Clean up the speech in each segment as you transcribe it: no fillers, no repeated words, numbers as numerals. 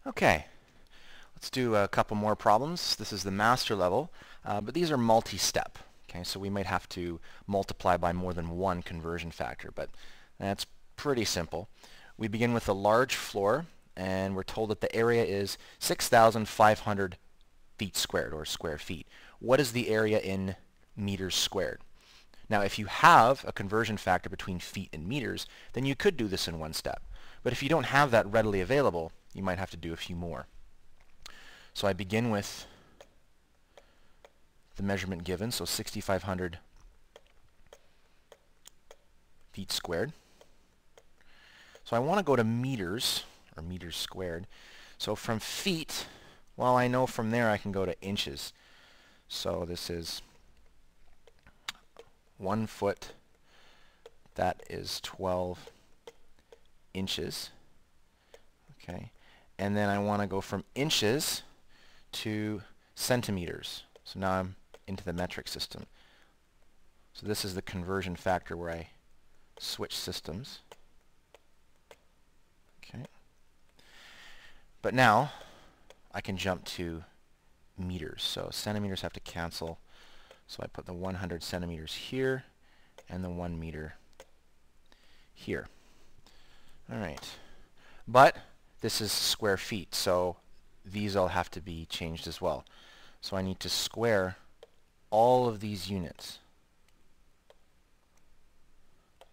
Okay, let's do a couple more problems. This is the master level, but these are multi-step. Okay, so we might have to multiply by more than one conversion factor, but that's pretty simple. We begin with a large floor, and we're told that the area is 6,500 feet squared, or square feet. What is the area in meters squared? Now, if you have a conversion factor between feet and meters, then you could do this in one step. But if you don't have that readily available, you might have to do a few more. So I begin with the measurement given, so 6,500 feet squared. So I want to go to meters, or meters squared. So from feet, well, I know from there I can go to inches. So this is 1 foot, that is 12 inches. Okay, and then I want to go from inches to centimeters. So now I'm into the metric system. So this is the conversion factor where I switch systems. Okay. But now I can jump to meters. So centimeters have to cancel. So I put the 100 centimeters here and the 1 meter here. All right. But this is square feet, so these all have to be changed as well. So I need to square all of these units.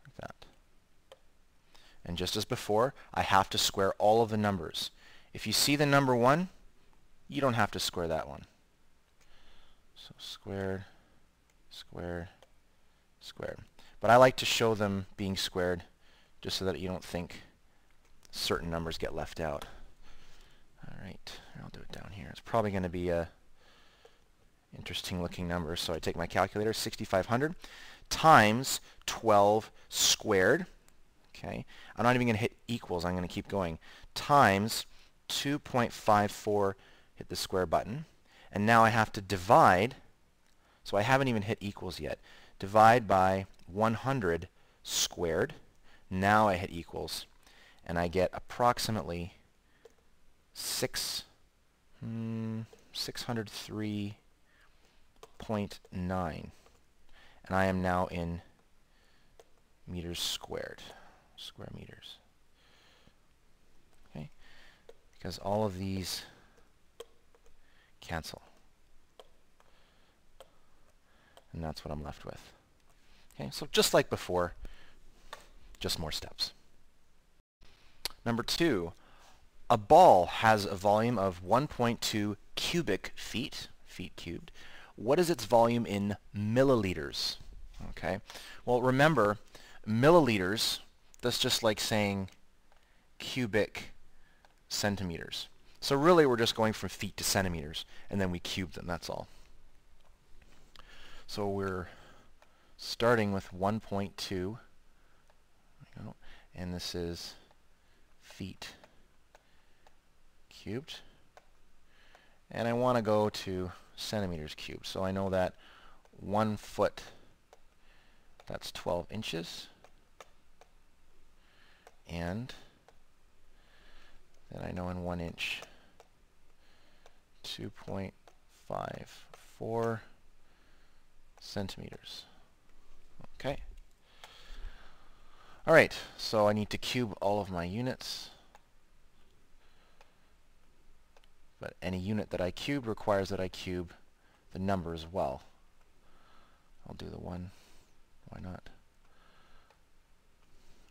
Like that. And just as before, I have to square all of the numbers. If you see the number 1, you don't have to square that one. So squared, squared, squared. But I like to show them being squared just so that you don't think certain numbers get left out. All right, I'll do it down here. It's probably going to be a interesting looking number. So I take my calculator, 6,500 times 12 squared. Okay, I'm not even going to hit equals. I'm going to keep going. Times 2.54, hit the square button. And now I have to divide. So I haven't even hit equals yet. Divide by 100 squared. Now I hit equals. And I get approximately 603.9. And I am now in meters squared, square meters. Okay, because all of these cancel. And that's what I'm left with. Okay, so just like before, just more steps. Number 2, a ball has a volume of 1.2 cubic feet, feet cubed. What is its volume in milliliters? Okay, well remember, milliliters, that's just like saying cubic centimeters. So really we're just going from feet to centimeters, and then we cube them, that's all. So we're starting with 1.2, and this is feet cubed. And I want to go to centimeters cubed. So I know that 1 foot, that's 12 inches. And then I know in 1 inch, 2.54 centimeters. Okay. All right, so I need to cube all of my units. But any unit that I cube requires that I cube the number as well. I'll do the 1. Why not?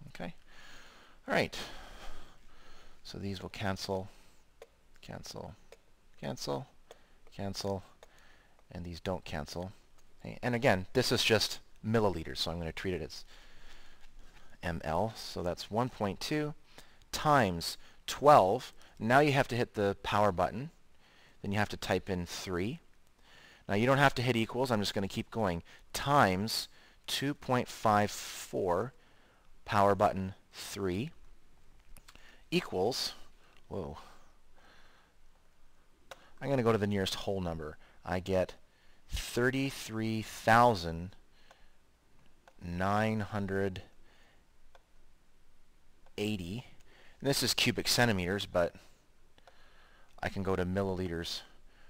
Okay. All right. So these will cancel, cancel, cancel, cancel, and these don't cancel. Okay. And again, this is just milliliters, so I'm going to treat it as ml. So that's 1.2 times 12. Now you have to hit the power button. Then you have to type in 3. Now you don't have to hit equals. I'm just going to keep going. Times 2.54, power button 3, equals, whoa, I'm going to go to the nearest whole number. I get 33,980. And this is cubic centimeters, but I can go to milliliters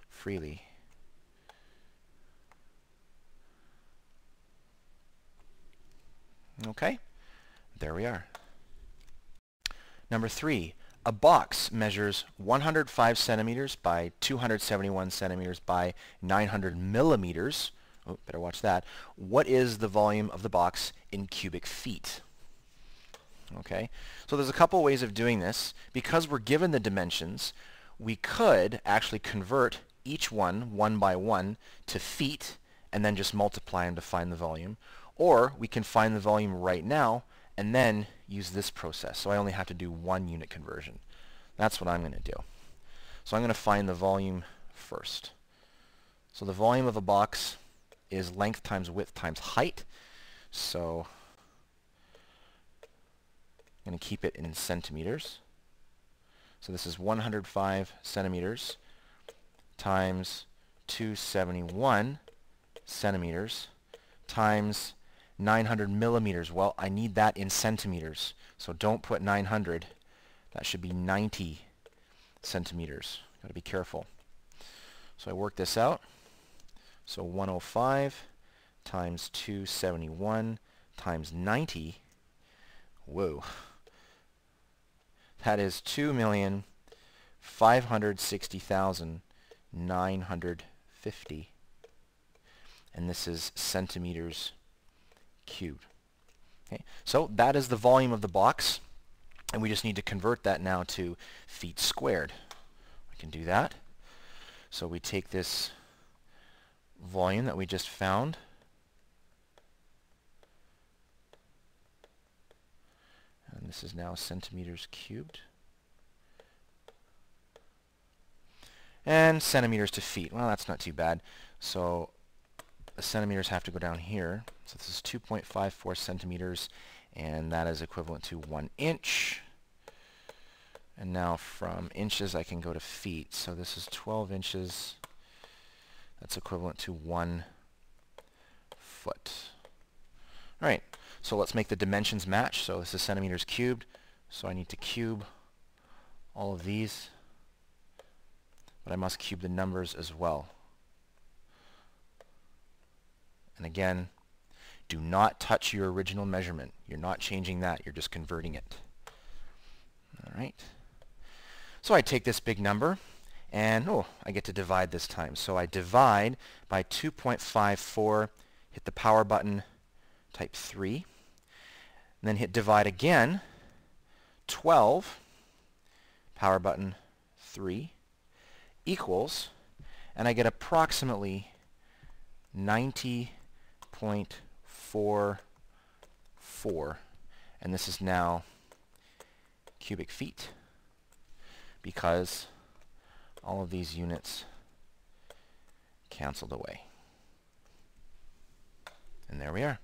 freely. Okay, there we are. Number 3, a box measures 105 centimeters by 271 centimeters by 900 millimeters. Oh, better watch that. What is the volume of the box in cubic feet? Okay, so there's a couple ways of doing this. Because we're given the dimensions, we could actually convert each one by one, to feet, and then just multiply them to find the volume. Or we can find the volume right now and then use this process. So I only have to do one unit conversion. That's what I'm going to do. So I'm going to find the volume first. So the volume of a box is length times width times height. So I'm going to keep it in centimeters. So this is 105 centimeters times 271 centimeters times 900 millimeters. Well, I need that in centimeters, so don't put 900. That should be 90 centimeters. Got to be careful. So I work this out. So 105 times 271 times 90. Whoa. That is 2,560,950. And this is centimeters cubed. Okay, so that is the volume of the box, and we just need to convert that now to feet squared. I can do that. So we take this volume that we just found, and this is now centimeters cubed, and centimeters to feet. Well, that's not too bad. So the centimeters have to go down here. So this is 2.54 centimeters, and that is equivalent to 1 inch. And now from inches I can go to feet. So this is 12 inches. That's equivalent to 1 foot. All right, so let's make the dimensions match. So this is centimeters cubed, so I need to cube all of these, but I must cube the numbers as well. And again, do not touch your original measurement. You're not changing that, you're just converting it. All right. So I take this big number, and I get to divide this time. So I divide by 2.54, hit the power button, type 3, and then hit divide again, 12, power button 3, equals, and I get approximately 90.44, and this is now cubic feet, because all of these units canceled away. And there we are.